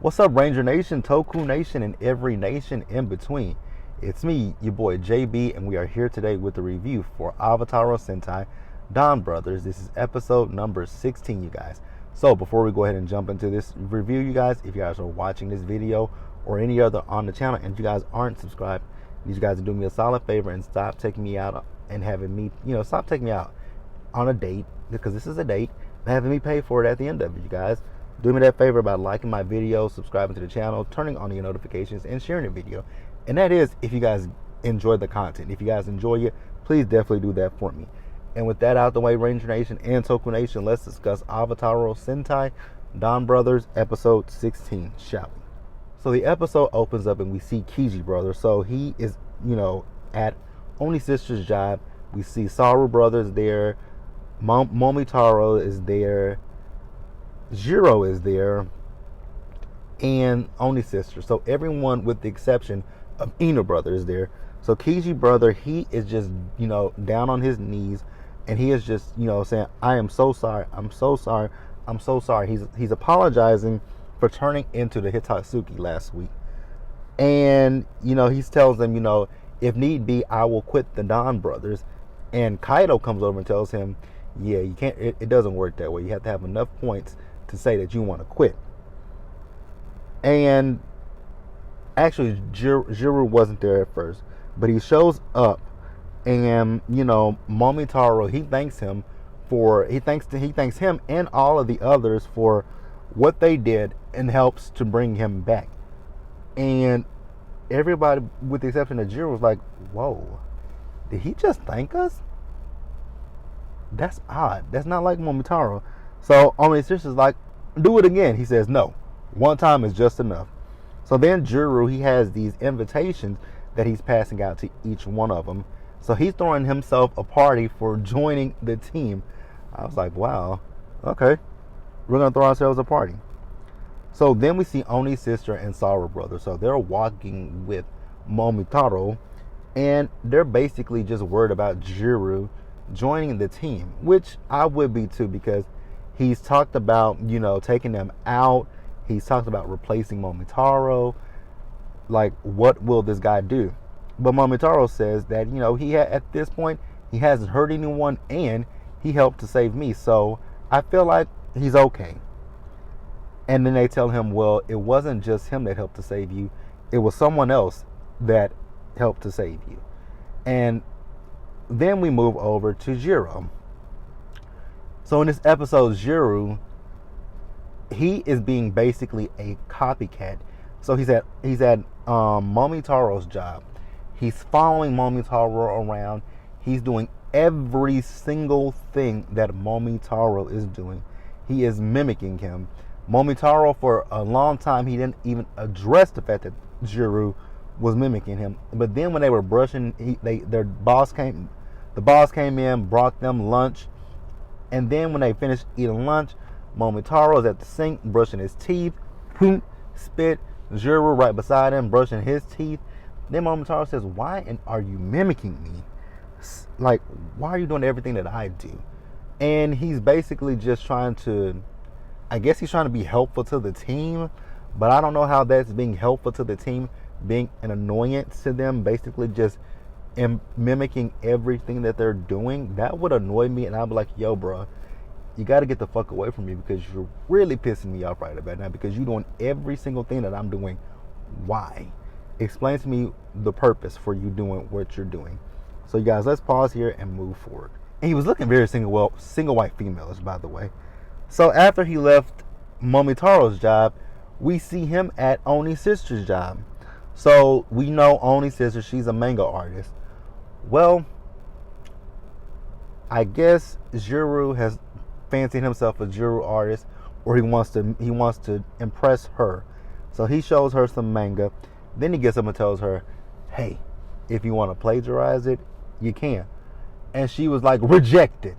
What's up, Ranger Nation, Toku Nation, and every nation in between? It's me, your boy JB, and we are here today with a review for Avataro Sentai DonBrothers. This is episode number 16, you guys. So before we go ahead and jump into this review, you guys, if you guys are watching this video or any other on the channel and you guys aren't subscribed, you guys do me a solid favor and stop taking me out and having me, stop taking me out on a date, because this is a date, and having me pay for it at the end of it, you guys. Do me that favor by liking my video, subscribing to the channel, turning on your notifications, and sharing the video. And that is if you guys enjoy the content. If you guys enjoy it, please definitely do that for me. And with that out the way, Ranger Nation and Toku Nation, let's discuss Avataro Sentai DonBrothers episode 16, shall we? So the episode opens up and we see Jbsayzwhat. So he is, at Oni Sister's job. We see Saru Brothers there. Momotaro is there. Jiro is there, and Oni Sister. So everyone with the exception of Ino Brother is there. So Jbsayzwhat, he is just, down on his knees, and he is just, saying, I am so sorry, I'm so sorry, I'm so sorry. He's apologizing for turning into the Hitatsuki last week. And, he tells them, if need be, I will quit the DonBrothers. And Kaido comes over and tells him, yeah, you can't, it doesn't work that way. You have to have enough points to say that you want to quit. And actually Jiro wasn't there at first, but he shows up, and Momotaro, he thanks him and all of the others for what they did and helps to bring him back. And everybody with the exception of Jiro was like, whoa, did he just thank us? That's odd. That's not like Momotaro. So Oni Sister's like, do it again. He says, no, one time is just enough. So then Jiro, he has these invitations that he's passing out to each one of them. So he's throwing himself a party for joining the team. I was like, wow, okay, we're going to throw ourselves a party. So then we see Oni Sister and Saru Brother. So they're walking with Momotaro, and they're basically just worried about Jiro joining the team, which I would be too, because he's talked about, taking them out. He's talked about replacing Momotaro. Like, what will this guy do? But Momotaro says that, at this point, he hasn't hurt anyone, and he helped to save me. So I feel like he's okay. And then they tell him, well, it wasn't just him that helped to save you. It was someone else that helped to save you. And then we move over to Jiro. So in this episode, Jiro, he is being basically a copycat. So he's at Momotaro's job. He's following Momotaro around. He's doing every single thing that Momotaro is doing. He is mimicking him. Momotaro, for a long time, he didn't even address the fact that Jiro was mimicking him. But then when they were brushing, the boss came in, brought them lunch. And then when they finished eating lunch, Momotaro is at the sink brushing his teeth. Boom, spit. Jiro right beside him brushing his teeth. Then Momotaro says, why are you mimicking me? Like, why are you doing everything that I do? And he's basically just trying to, I guess he's trying to be helpful to the team. But I don't know how that's being helpful to the team, being an annoyance to them, basically just mimicking everything that they're doing. That would annoy me, and I'd be like, yo, bro, you got to get the fuck away from me, because you're really pissing me off right about now, because you're doing every single thing that I'm doing. Why? Explain to me the purpose for you doing what you're doing. So you guys, let's pause here and move forward. And he was looking very single white female-ish, by the way. So after he left Momotaro's job, we see him at Oni Sister's job. So we know Oni Sister, she's a manga artist. Well, I guess Jiro has fancied himself a Jiro artist, or he wants to impress her. So he shows her some manga. Then he gets up and tells her, hey, if you want to plagiarize it, you can. And she was like, rejected.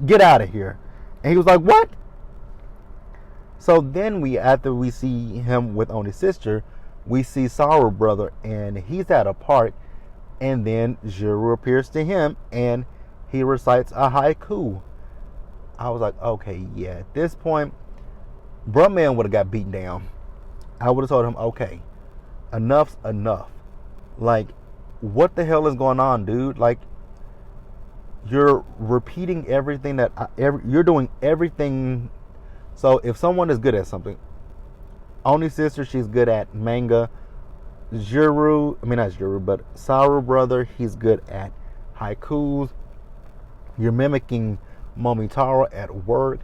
Get out of here. And he was like, what? So then after we see him with Oni Sister, we see Saru Brother, and he's at a park, and then Jiro appears to him, and he recites a haiku. I was like, okay, yeah, at this point, bruh man would have got beaten down. I would have told him, okay, enough's enough. Like, what the hell is going on, dude? Like, you're repeating everything you're doing everything. So if someone is good at something, Oni sister, she's good at manga. Not Juru, but Saru brother, he's good at haikus. You're mimicking Momotaro at work.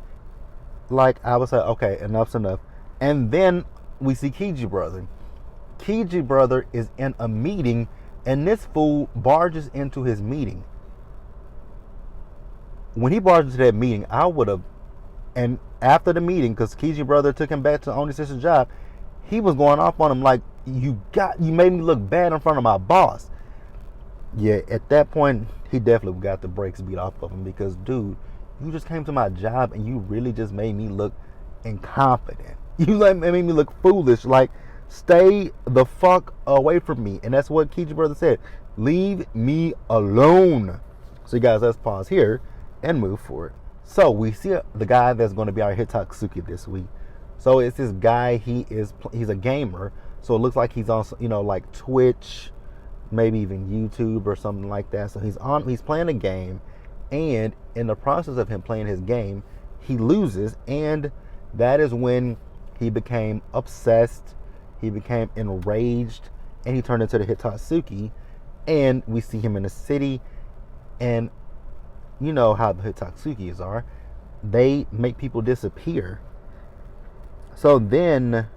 Like, I would say, okay, enough's enough. And then we see Kiji brother. Kiji brother is in a meeting, and this fool barges into his meeting. When he barged into that meeting, I would have, and after the meeting, because Kiji brother took him back to Oni sister's job, he was going off on him like, you made me look bad in front of my boss. Yeah, at that point, he definitely got the brakes beat off of him, because, dude, you just came to my job and you really just made me look incompetent. You made me look foolish. Like, stay the fuck away from me. And that's what Kiji brother said. Leave me alone. So, you guys, let's pause here and move forward. So, we see the guy that's going to be our Hitatsuki this week. So, it's this guy. He's a gamer. So, it looks like he's on, like Twitch, maybe even YouTube or something like that. So, he's playing a game. And in the process of him playing his game, he loses. And that is when he became obsessed. He became enraged. And he turned into the Hitatsuki. And we see him in the city. And you know how the Hitatsukis are. They make people disappear. So then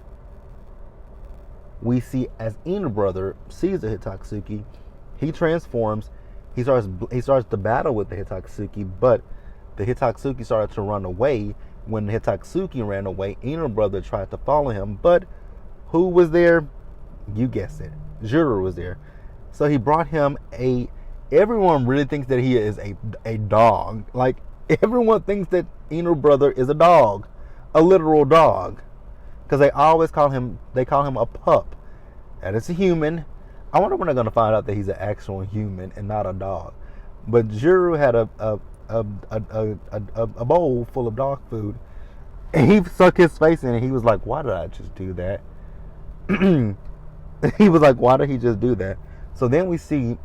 we see, as Inu brother sees the Hitatsuki, he transforms. He starts to battle with the Hitatsuki, but the Hitatsuki started to run away. When the Hitatsuki ran away, Inu brother tried to follow him, but who was there? You guessed it. Juru was there. So he brought him everyone really thinks that he is a dog. Like, everyone thinks that Inu brother is a dog. A literal dog. Because they always call him a pup. That is a human. I wonder when they're going to find out that he's an actual human and not a dog. But Juru had a bowl full of dog food. And he stuck his face in it. He was like, why did I just do that? He was like, why did he just do that? So then we see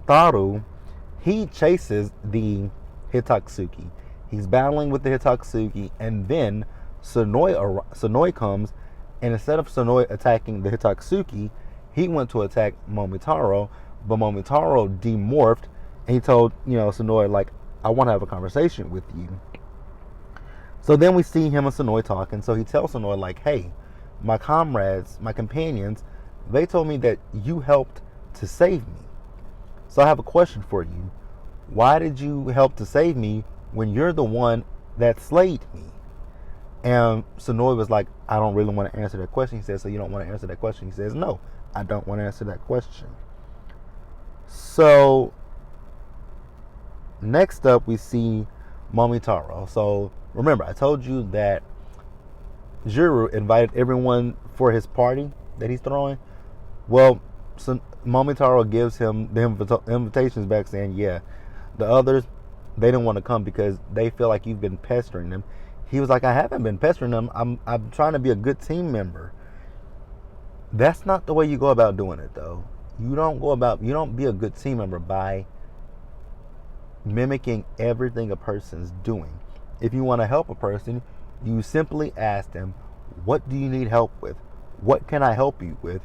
Taru. He chases the Hitatsuki. He's battling with the Hitatsuki. And then Sonoi comes. And instead of Sonoi attacking the Hitatsuki, he went to attack Momotaro, but Momotaro demorphed, and he told, Sonoi, like, I want to have a conversation with you. So then we see him and Sonoi talking. So he tells Sonoi, like, hey, my comrades, my companions, they told me that you helped to save me. So I have a question for you. Why did you help to save me when you're the one that slayed me? And Sonoi was like, I don't really want to answer that question. He says, so you don't want to answer that question? He says, no, I don't want to answer that question. So next up, we see Momotaro. So remember, I told you that Juru invited everyone for his party that he's throwing. Well, Momotaro gives him the invitations back, saying, yeah, the others, they didn't want to come because they feel like you've been pestering them. He was like, I haven't been pestering them. I'm trying to be a good team member. That's not the way you go about doing it, though. You don't be a good team member by mimicking everything a person's doing. If you want to help a person, you simply ask them, what do you need help with? What can I help you with?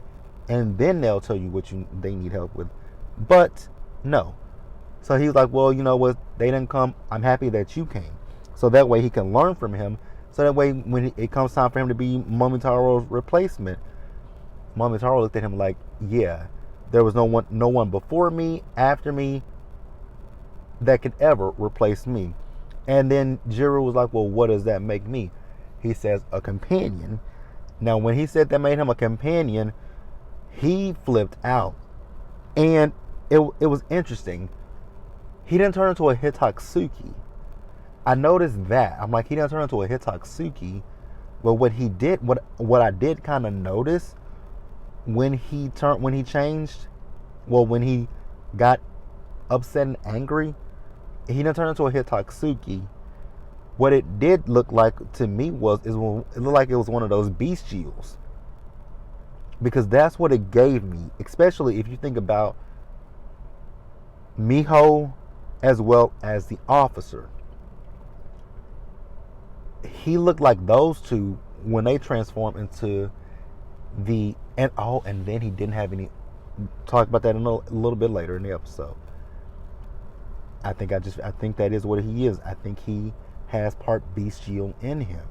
And then they'll tell you what they need help with. But no. So he was like, well, you know what? They didn't come. I'm happy that you came. So that way he can learn from him. So that way when it comes time for him to be Momotaro's replacement, Momotaro looked at him like, yeah, there was no one before me, after me, that could ever replace me. And then Juru was like, well, what does that make me? He says, a companion. Now, when he said that made him a companion, he flipped out. And it was interesting. He didn't turn into a Hitatsuki. I noticed that. I'm like, he didn't turn into a Hitatsuki. But what he did, what I did kind of notice when he got upset and angry, he didn't turn into a Hitatsuki. What it did look like to me it looked like it was one of those bestials. because that's what it gave me, especially if you think about Miho as well as the officer. He looked like those two when they transformed into and then he didn't have any. Talk about that a little bit later in the episode. I think that is what he is. I think he has part bestial in him.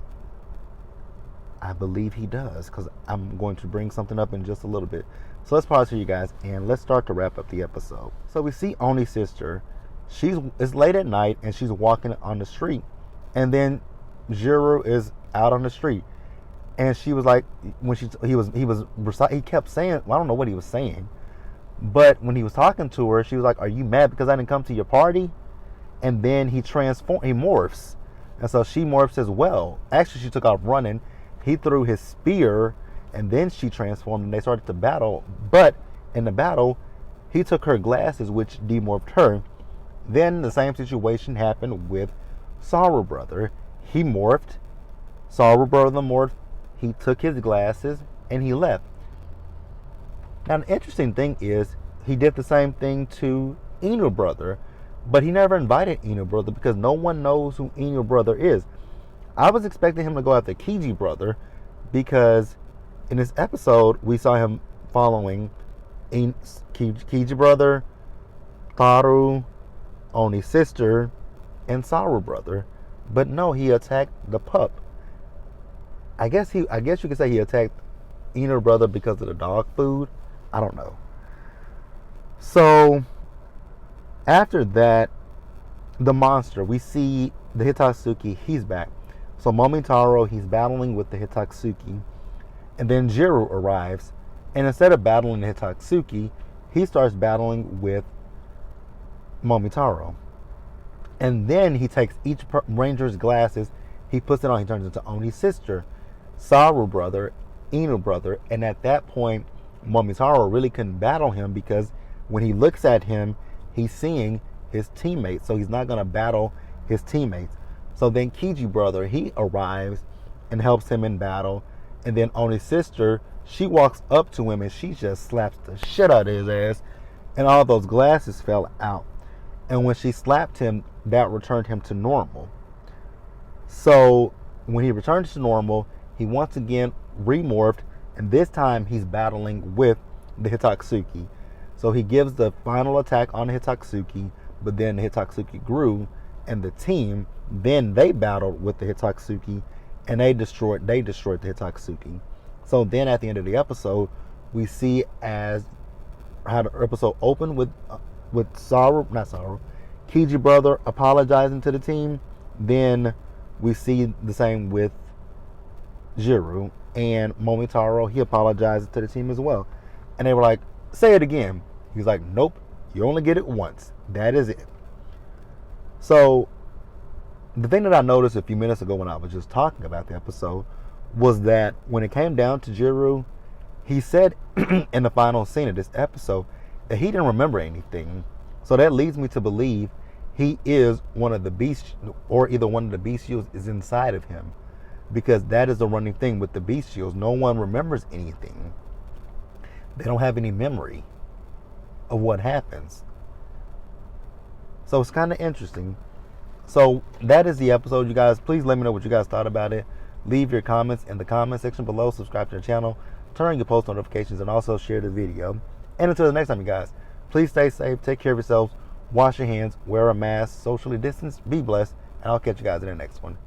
I believe he does, because I'm going to bring something up in just a little bit. So let's pause here, you guys, and let's start to wrap up the episode. So we see Oni's sister. It's late at night, and she's walking on the street, and then Jiro is out on the street, and she was like, when he kept saying, well, I don't know what he was saying, but when he was talking to her, she was like, "Are you mad because I didn't come to your party?" And then he morphs, and so she morphs as well. Actually, she took off running. He threw his spear, and then she transformed, and they started to battle. But in the battle, he took her glasses, which demorphed her. Then the same situation happened with Sorrow Brother. He morphed. Sorrow Brother morphed. He took his glasses, and he left. Now, the interesting thing is, he did the same thing to Inu Brother, but he never invited Inu Brother because no one knows who Inu Brother is. I was expecting him to go after Kiji Brother, because in this episode we saw him following Kiji Brother, Taru, Oni's sister, and Sorrow Brother. But no, he attacked the pup. I guess you could say he attacked Inu Brother because of the dog food. I don't know. So after that, the monster, we see the Hitotsuki. He's back. So Momotaro, he's battling with the Hitotsuki, and then Jiro arrives, and instead of battling the Hitotsuki, he starts battling with Momotaro. And then he takes each ranger's glasses, he puts it on, he turns into Oni's sister, Sorrow Brother, Inu Brother, and at that point, Momotaro really couldn't battle him, because when he looks at him, he's seeing his teammates, so he's not going to battle his teammates. So then Kiji Brother, he arrives and helps him in battle. And then Oni's sister, she walks up to him and she just slaps the shit out of his ass. And all those glasses fell out. And when she slapped him, that returned him to normal. So when he returns to normal, he once again remorphed. And this time he's battling with the Hitotsuki. So he gives the final attack on the Hitotsuki. But then the Hitotsuki grew. And the team, then they battled with the Hitotsuki, and they destroyed the Hitotsuki. So then at the end of the episode, we see as how the episode opened with Kiji Brother apologizing to the team. Then we see the same with Jiro and Momotaro. He apologizes to the team as well. And they were like, "Say it again." He's like, "Nope, you only get it once. That is it." So, the thing that I noticed a few minutes ago when I was just talking about the episode was that when it came down to Jiro, he said in the final scene of this episode that he didn't remember anything. So that leads me to believe he is one of the beasts, or either one of the bestials is inside of him. Because that is the running thing with the bestials. No one remembers anything. They don't have any memory of what happens. So it's kind of interesting. So that is the episode, you guys. Please let me know what you guys thought about it. Leave your comments in the comment section below. Subscribe to the channel. Turn on your post notifications, and also share the video. And until the next time, you guys, please stay safe. Take care of yourselves. Wash your hands. Wear a mask. Socially distance. Be blessed. And I'll catch you guys in the next one.